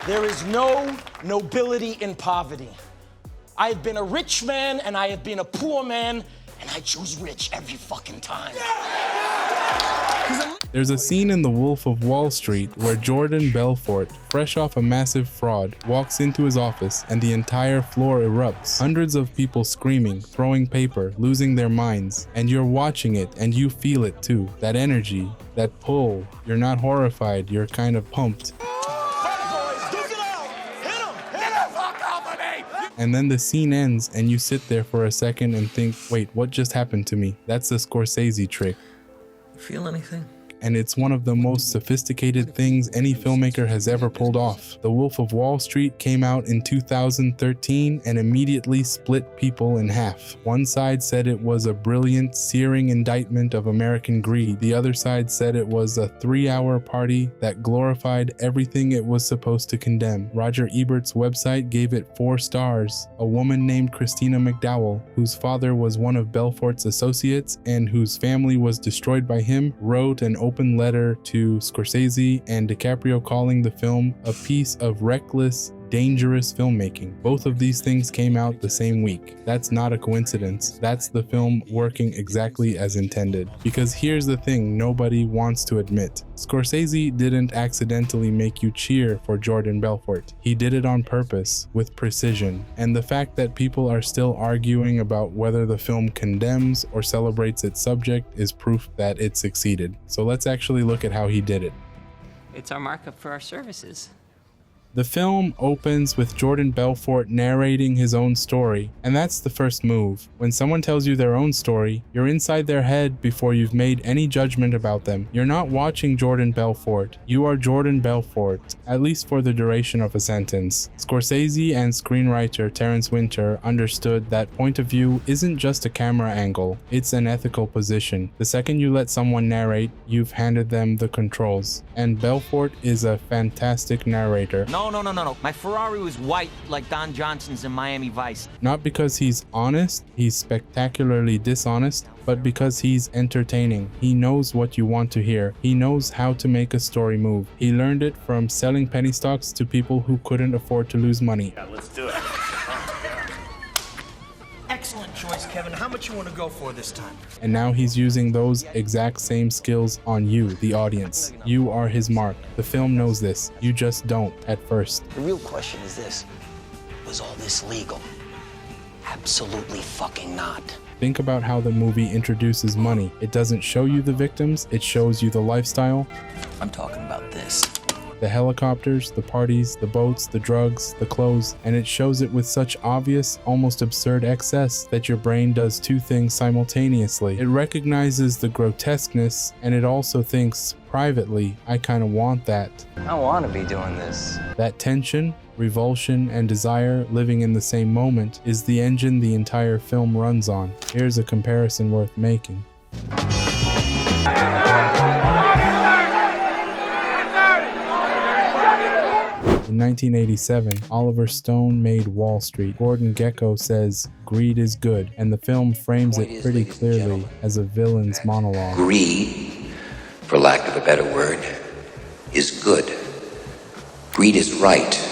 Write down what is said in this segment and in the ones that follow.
There is no nobility in poverty. I have been a rich man and I have been a poor man, and I choose rich every fucking time. There's a scene in The Wolf of Wall Street where Jordan Belfort, fresh off a massive fraud, walks into his office and the entire floor erupts. Hundreds of people screaming, throwing paper, losing their minds, and you're watching it and you feel it too. That energy, that pull. You're not horrified, you're kind of pumped. And then the scene ends and you sit there for a second and think, wait, what just happened to me? That's the Scorsese trick. Feel anything? And it's one of the most sophisticated things any filmmaker has ever pulled off. The Wolf of Wall Street came out in 2013 and immediately split people in half. One side said it was a brilliant, searing indictment of American greed. The other side said it was a 3-hour party that glorified everything it was supposed to condemn. Roger Ebert's website gave it 4 stars. A woman named Christina McDowell, whose father was one of Belfort's associates and whose family was destroyed by him, wrote an open letter to Scorsese and DiCaprio calling the film a piece of reckless, dangerous filmmaking. Both of these things came out the same week. That's not a coincidence. That's the film working exactly as intended. Because here's the thing nobody wants to admit. Scorsese didn't accidentally make you cheer for Jordan Belfort. He did it on purpose, with precision. And the fact that people are still arguing about whether the film condemns or celebrates its subject is proof that it succeeded. So let's actually look at how he did it. It's our markup for our services. The film opens with Jordan Belfort narrating his own story, and that's the first move. When someone tells you their own story, you're inside their head before you've made any judgment about them. You're not watching Jordan Belfort, you are Jordan Belfort, at least for the duration of a sentence. Scorsese and screenwriter Terrence Winter understood that point of view isn't just a camera angle, it's an ethical position. The second you let someone narrate, you've handed them the controls. And Belfort is a fantastic narrator. No. My Ferrari was white like Don Johnson's in Miami Vice. Not because he's honest, he's spectacularly dishonest, but because he's entertaining. He knows what you want to hear. He knows how to make a story move. He learned it from selling penny stocks to people who couldn't afford to lose money. Yeah, let's do it. Excellent choice, Kevin. How much you want to go for this time? And now he's using those exact same skills on you, the audience. You are his mark. The film knows this. You just don't at first. The real question is this: was all this legal? Absolutely fucking not. Think about how the movie introduces money. It doesn't show you the victims, it shows you the lifestyle. I'm talking about this. The helicopters, the parties, the boats, the drugs, the clothes, and it shows it with such obvious, almost absurd excess that your brain does 2 things simultaneously. It recognizes the grotesqueness, and it also thinks, privately, I kind of want that. I want to be doing this. That tension, revulsion, and desire living in the same moment is the engine the entire film runs on. Here's a comparison worth making. In 1987, Oliver Stone made Wall Street. Gordon Gekko says, "Greed is good," and the film frames it pretty clearly as a villain's monologue. Greed, for lack of a better word, is good. Greed is right.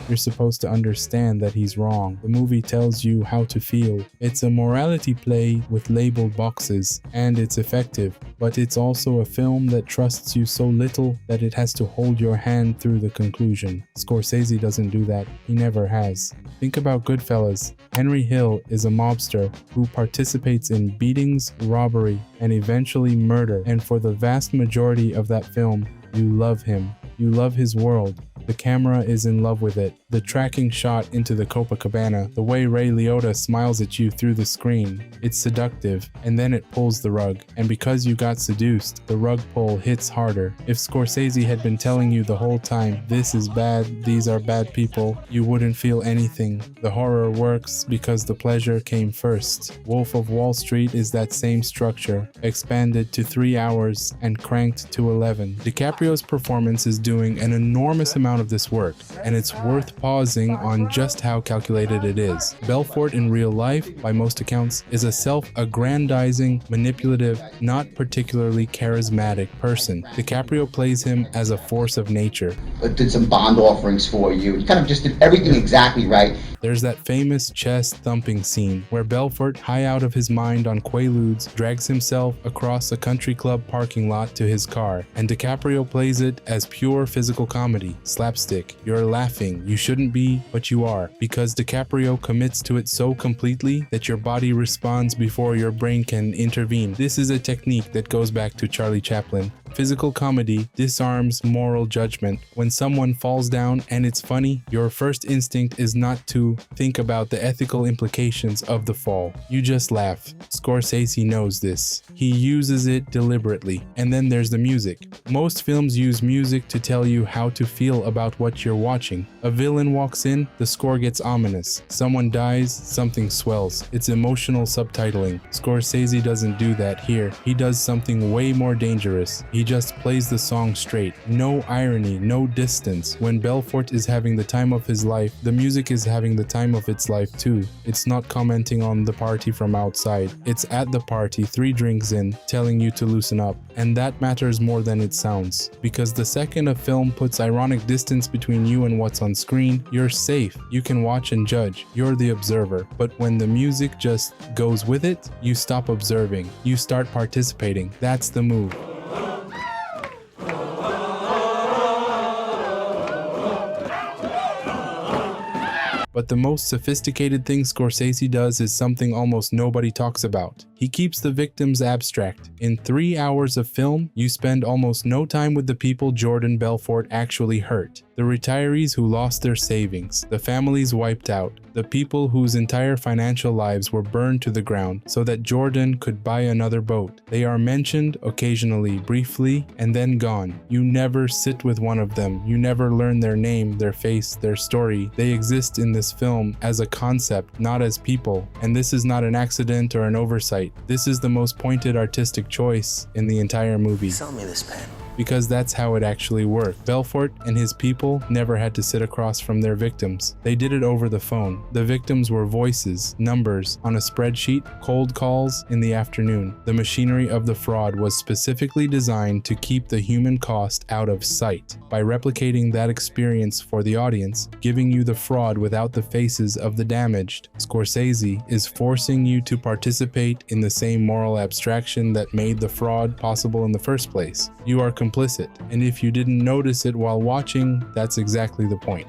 You're supposed to understand that he's wrong. The movie tells you how to feel. It's a morality play with labeled boxes, and it's effective, but it's also a film that trusts you so little that it has to hold your hand through the conclusion. Scorsese doesn't do that. He never has. Think about Goodfellas. Henry Hill is a mobster who participates in beatings, robbery, and eventually murder, and for the vast majority of that film, you love him. You love his world. The camera is in love with it. The tracking shot into the Copacabana, the way Ray Liotta smiles at you through the screen, it's seductive, and then it pulls the rug. And because you got seduced, the rug pull hits harder. If Scorsese had been telling you the whole time, this is bad, these are bad people, you wouldn't feel anything. The horror works because the pleasure came first. Wolf of Wall Street is that same structure, expanded to 3 hours and cranked to 11. DiCaprio's performance is doing an enormous amount of this work, and it's worth pausing on just how calculated it is. Belfort in real life, by most accounts, is a self-aggrandizing, manipulative, not particularly charismatic person. DiCaprio plays him as a force of nature. I did some bond offerings for you. He kind of just did everything exactly right. There's that famous chest-thumping scene where Belfort, high out of his mind on Quaaludes, drags himself across a country club parking lot to his car, and DiCaprio plays it as pure physical comedy, slapstick. You're laughing, you shouldn't be, but you are, because DiCaprio commits to it so completely that your body responds before your brain can intervene. This is a technique that goes back to Charlie Chaplin. Physical comedy disarms moral judgment. When someone falls down and it's funny, your first instinct is not to think about the ethical implications of the fall. You just laugh. Scorsese knows this. He uses it deliberately. And then there's the music. Most films use music to tell you how to feel about what you're watching. A villain walks in, the score gets ominous. Someone dies, something swells. It's emotional subtitling. Scorsese doesn't do that here. He does something way more dangerous. He just plays the song straight. No irony, no distance. When Belfort is having the time of his life, the music is having the time of its life too. It's not commenting on the party from outside. It's at the party, 3 drinks in, telling you to loosen up. And that matters more than it sounds. Because the second a film puts ironic distance between you and what's on screen, you're safe. You can watch and judge. You're the observer. But when the music just goes with it, you stop observing. You start participating. That's the move. But the most sophisticated thing Scorsese does is something almost nobody talks about. He keeps the victims abstract. In 3 hours of film, you spend almost no time with the people Jordan Belfort actually hurt. The retirees who lost their savings, the families wiped out, the people whose entire financial lives were burned to the ground so that Jordan could buy another boat. They are mentioned occasionally, briefly, and then gone. You never sit with one of them. You never learn their name, their face, their story. They exist in this film as a concept, not as people. And this is not an accident or an oversight. This is the most pointed artistic choice in the entire movie. Sell me this pen. Because that's how it actually worked. Belfort and his people never had to sit across from their victims. They did it over the phone. The victims were voices, numbers, on a spreadsheet, cold calls in the afternoon. The machinery of the fraud was specifically designed to keep the human cost out of sight. By replicating that experience for the audience, giving you the fraud without the faces of the damaged, Scorsese is forcing you to participate in the same moral abstraction that made the fraud possible in the first place. You are complicit, and if you didn't notice it while watching, that's exactly the point.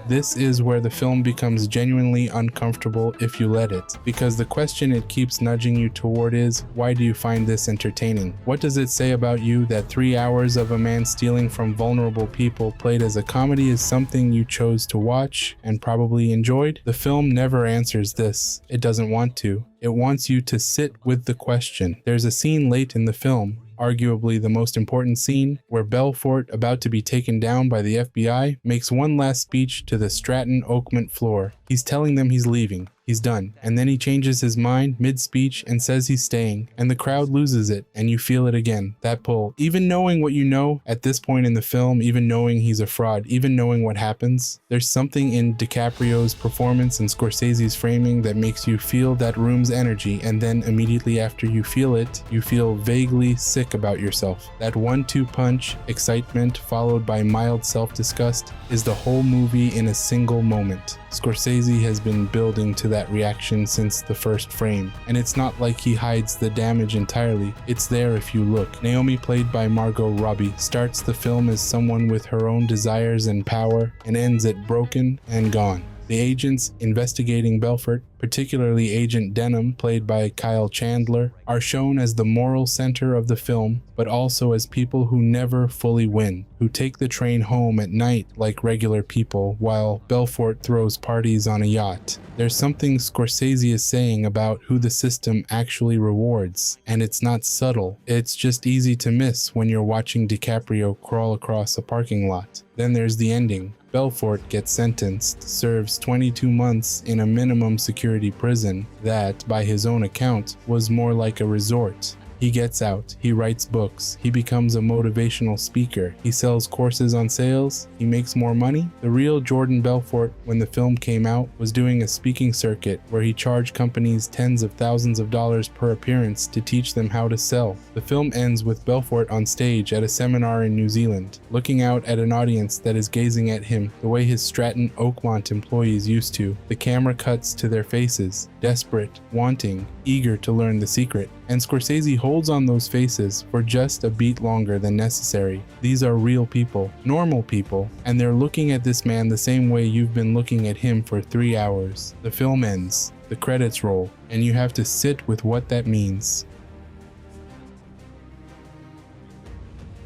This is where the film becomes genuinely uncomfortable if you let it, because the question it keeps nudging you toward is, why do you find this entertaining? What does it say about you that 3 hours of a man stealing from vulnerable people played as a comedy is something you chose to watch and probably enjoyed? The film never answers this. It doesn't want to. It wants you to sit with the question. There's a scene late in the film, arguably the most important scene, where Belfort, about to be taken down by the FBI, makes one last speech to the Stratton Oakmont floor. He's telling them he's leaving. He's done. And then he changes his mind mid-speech and says he's staying, and the crowd loses it, and you feel it again. That pull. Even knowing what you know at this point in the film, even knowing he's a fraud, even knowing what happens, there's something in DiCaprio's performance and Scorsese's framing that makes you feel that room's energy, and then immediately after you feel it, you feel vaguely sick about yourself. That 1-2 punch, excitement followed by mild self-disgust, is the whole movie in a single moment. Scorsese has been building to that reaction since the first frame, and it's not like he hides the damage entirely. It's there if you look. Naomi, played by Margot Robbie, starts the film as someone with her own desires and power, and ends it broken and gone. The agents investigating Belfort, particularly Agent Denham, played by Kyle Chandler, are shown as the moral center of the film, but also as people who never fully win, who take the train home at night like regular people, while Belfort throws parties on a yacht. There's something Scorsese is saying about who the system actually rewards, and it's not subtle. It's just easy to miss when you're watching DiCaprio crawl across a parking lot. Then there's the ending. Belfort gets sentenced, serves 22 months in a minimum security prison that, by his own account, was more like a resort. He gets out, he writes books, he becomes a motivational speaker, he sells courses on sales, he makes more money. The real Jordan Belfort, when the film came out, was doing a speaking circuit where he charged companies tens of thousands of dollars per appearance to teach them how to sell. The film ends with Belfort on stage at a seminar in New Zealand, looking out at an audience that is gazing at him the way his Stratton Oakmont employees used to. The camera cuts to their faces, desperate, wanting, eager to learn the secret. And Scorsese holds on those faces for just a beat longer than necessary. These are real people, normal people, and they're looking at this man the same way you've been looking at him for 3 hours. The film ends, the credits roll, and you have to sit with what that means.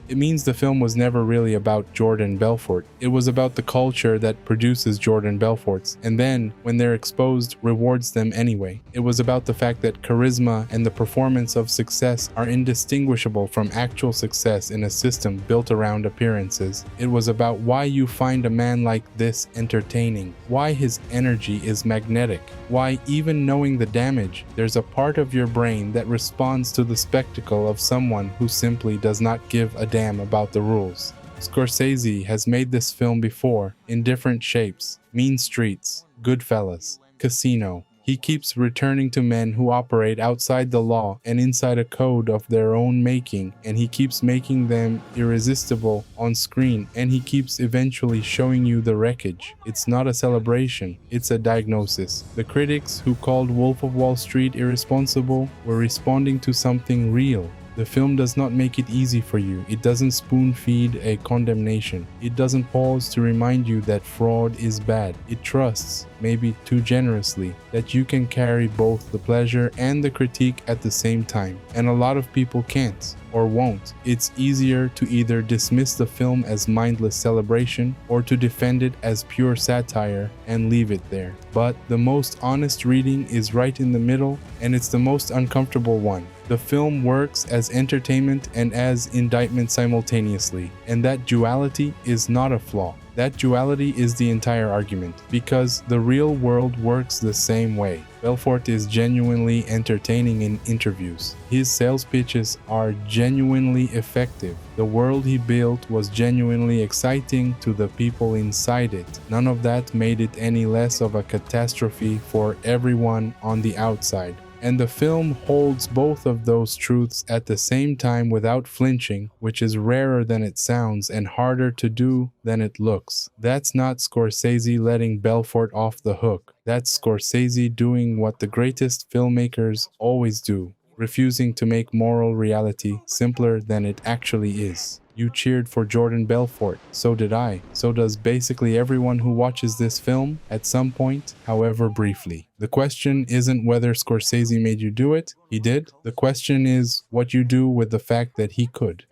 It means the film was never really about Jordan Belfort. It was about the culture that produces Jordan Belforts, and then, when they're exposed, rewards them anyway. It was about the fact that charisma and the performance of success are indistinguishable from actual success in a system built around appearances. It was about why you find a man like this entertaining, why his energy is magnetic, why even knowing the damage, there's a part of your brain that responds to the spectacle of someone who simply does not give a damn about the rules. Scorsese has made this film before in different shapes: Mean Streets, Goodfellas, Casino. He keeps returning to men who operate outside the law and inside a code of their own making, and he keeps making them irresistible on screen, and he keeps eventually showing you the wreckage. It's not a celebration, it's a diagnosis. The critics who called Wolf of Wall Street irresponsible were responding to something real. The film does not make it easy for you. It doesn't spoon-feed a condemnation. It doesn't pause to remind you that fraud is bad. It trusts, maybe too generously, that you can carry both the pleasure and the critique at the same time. And a lot of people can't or won't. It's easier to either dismiss the film as mindless celebration or to defend it as pure satire and leave it there. But the most honest reading is right in the middle, and it's the most uncomfortable one. The film works as entertainment and as indictment simultaneously, and that duality is not a flaw. That duality is the entire argument, because the real world works the same way. Belfort is genuinely entertaining in interviews. His sales pitches are genuinely effective. The world he built was genuinely exciting to the people inside it. None of that made it any less of a catastrophe for everyone on the outside. And the film holds both of those truths at the same time without flinching, which is rarer than it sounds and harder to do than it looks. That's not Scorsese letting Belfort off the hook. That's Scorsese doing what the greatest filmmakers always do, refusing to make moral reality simpler than it actually is. You cheered for Jordan Belfort, so did I. So does basically everyone who watches this film at some point, however briefly. The question isn't whether Scorsese made you do it. He did. The question is what you do with the fact that he could.